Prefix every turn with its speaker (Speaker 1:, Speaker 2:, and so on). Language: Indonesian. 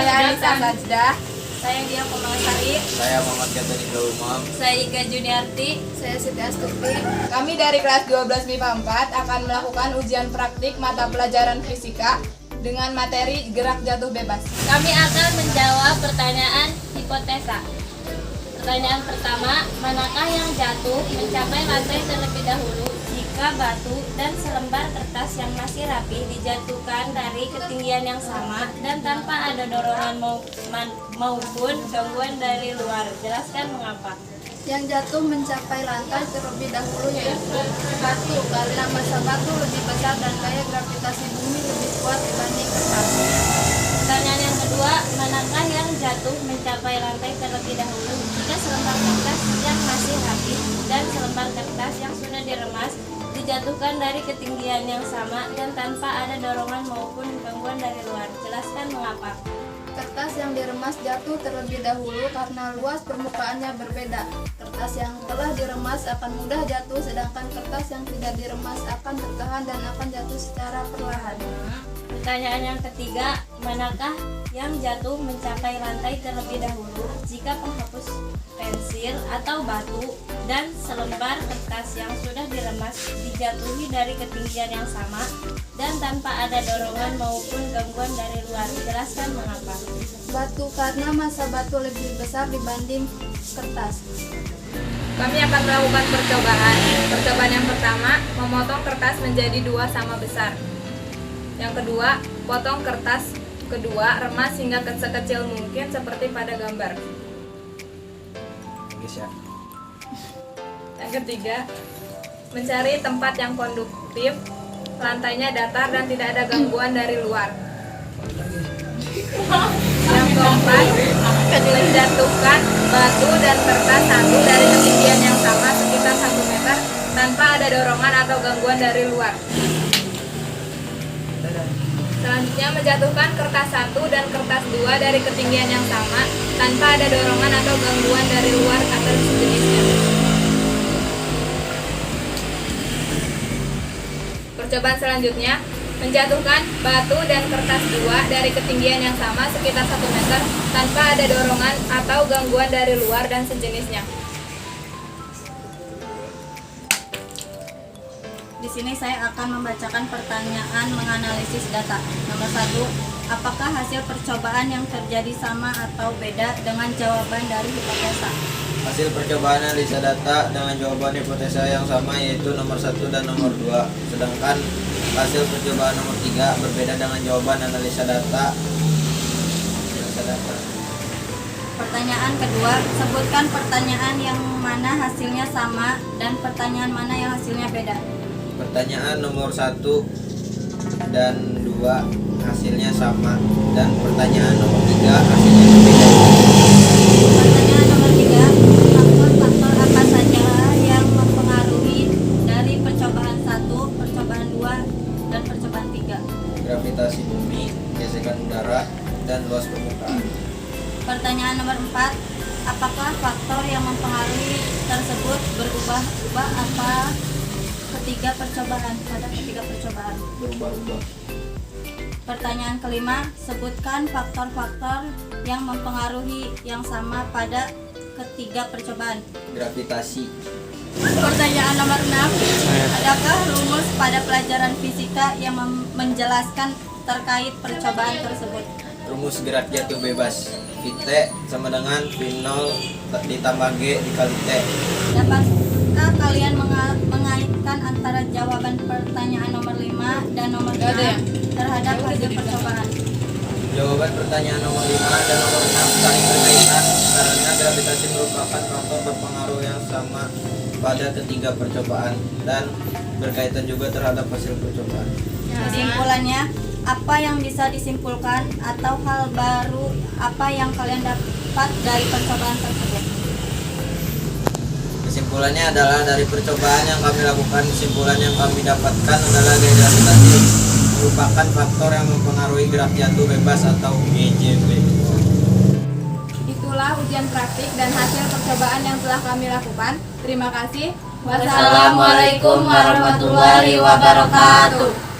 Speaker 1: Saya Anissa Sajdah.
Speaker 2: Saya Dia Komangasari.
Speaker 3: Saya Muhammad Gatani Umam.
Speaker 2: Saya Ika Juniarti.
Speaker 4: Saya Siti Astuti.
Speaker 1: Kami dari kelas 12 MIPA 4 akan melakukan ujian praktik mata pelajaran fisika dengan materi gerak jatuh bebas.
Speaker 2: Kami akan menjawab pertanyaan hipotesa. Pertanyaan pertama, manakah yang jatuh mencapai lantai terlebih dahulu jika batu dan selembar kertas yang masih rapi dijatuhkan dari ketinggian yang sama dan tanpa ada dorongan maupun gangguan dari luar? Jelaskan mengapa.
Speaker 4: Yang jatuh mencapai lantai terlebih dahulu yaitu batu, karena massa batu lebih besar dan gaya gravitasi bumi lebih kuat dibanding kertas.
Speaker 2: Pertanyaan yang kedua, manakah yang jatuh mencapai lantai terlebih dahulu jika selembar kertas yang masih rapi dan selembar kertas yang sudah diremas dijatuhkan dari ketinggian yang sama dan tanpa ada dorongan maupun gangguan dari luar? Jelaskan mengapa.
Speaker 4: Kertas yang diremas jatuh terlebih dahulu karena luas permukaannya berbeda. Kertas yang telah diremas akan mudah jatuh, sedangkan kertas yang tidak diremas akan tertahan dan akan jatuh secara perlahan.
Speaker 2: Pertanyaan yang ketiga, manakah yang jatuh mencapai lantai terlebih dahulu jika penghapus pensil atau batu dan selembar kertas yang sudah diremas dijatuhi dari ketinggian yang sama dan tanpa ada dorongan maupun gangguan dari luar? Jelaskan mengapa.
Speaker 4: Batu, karena massa batu lebih besar dibanding kertas.
Speaker 1: Kami akan melakukan percobaan. Percobaan yang pertama, memotong kertas menjadi 2 sama besar. Yang kedua, potong kertas kedua, remas hingga sekecil mungkin seperti pada gambar. Yang ketiga, mencari tempat yang konduktif, lantainya datar dan tidak ada gangguan dari luar. Yang keempat, menjatuhkan batu dan kertas satu dari ketinggian yang sama sekitar 1 meter tanpa ada dorongan atau gangguan dari luar. Selanjutnya, menjatuhkan kertas 1 dan kertas 2 dari ketinggian yang sama tanpa ada dorongan atau gangguan dari luar atau sejenisnya. Percobaan selanjutnya, menjatuhkan batu dan kertas 2 dari ketinggian yang sama sekitar 1 meter tanpa ada dorongan atau gangguan dari luar dan sejenisnya.
Speaker 2: Di sini saya akan membacakan pertanyaan menganalisis data. Nomor 1, apakah hasil percobaan yang terjadi sama atau beda dengan jawaban dari hipotesa?
Speaker 3: Hasil percobaan analisa data dengan jawaban hipotesa yang sama yaitu nomor 1 dan nomor 2. Sedangkan hasil percobaan nomor 3 berbeda dengan jawaban analisa data.
Speaker 2: Pertanyaan kedua, sebutkan pertanyaan yang mana hasilnya sama dan pertanyaan mana yang hasilnya beda.
Speaker 3: Pertanyaan nomor 1 dan 2 hasilnya sama dan pertanyaan nomor 3 hasilnya berbeda.
Speaker 2: Pertanyaan nomor 3, faktor-faktor apa saja yang mempengaruhi dari percobaan 1, percobaan 2, dan percobaan 3?
Speaker 3: Gravitasi bumi, gesekan udara, dan luas permukaan.
Speaker 2: Pertanyaan nomor 4, apakah faktor yang mempengaruhi tersebut berubah-ubah pada ketiga percobaan?
Speaker 3: Berubah-ubah.
Speaker 2: Pertanyaan kelima, sebutkan faktor-faktor yang mempengaruhi yang sama pada ketiga percobaan.
Speaker 3: Gravitasi.
Speaker 2: Pertanyaan nomor 6, adakah rumus pada pelajaran fisika yang menjelaskan terkait percobaan tersebut?
Speaker 3: Rumus gerak jatuh bebas. VT sama dengan V0 ditambah G dikali T.
Speaker 2: Dapatkah kalian mengaitkan antara jawaban pertanyaan nomor 5 dan nomor 6 terhadap hasil percobaan?
Speaker 3: Jawaban pertanyaan nomor 5 dan nomor 6 saling berkaitan karena gravitasi merupakan faktor berpengaruh yang sama pada ketiga percobaan dan berkaitan juga terhadap hasil percobaan.
Speaker 2: Kesimpulannya, apa yang bisa disimpulkan atau hal baru apa yang kalian dapat dari percobaan tersebut?
Speaker 3: Kesimpulannya adalah dari percobaan yang kami lakukan, kesimpulan yang kami dapatkan adalah gaya gravitasi merupakan faktor yang mempengaruhi gerak jatuh bebas atau GJB.
Speaker 1: Itulah ujian praktik dan hasil percobaan yang telah kami lakukan. Terima kasih.
Speaker 2: Wassalamualaikum warahmatullahi wabarakatuh.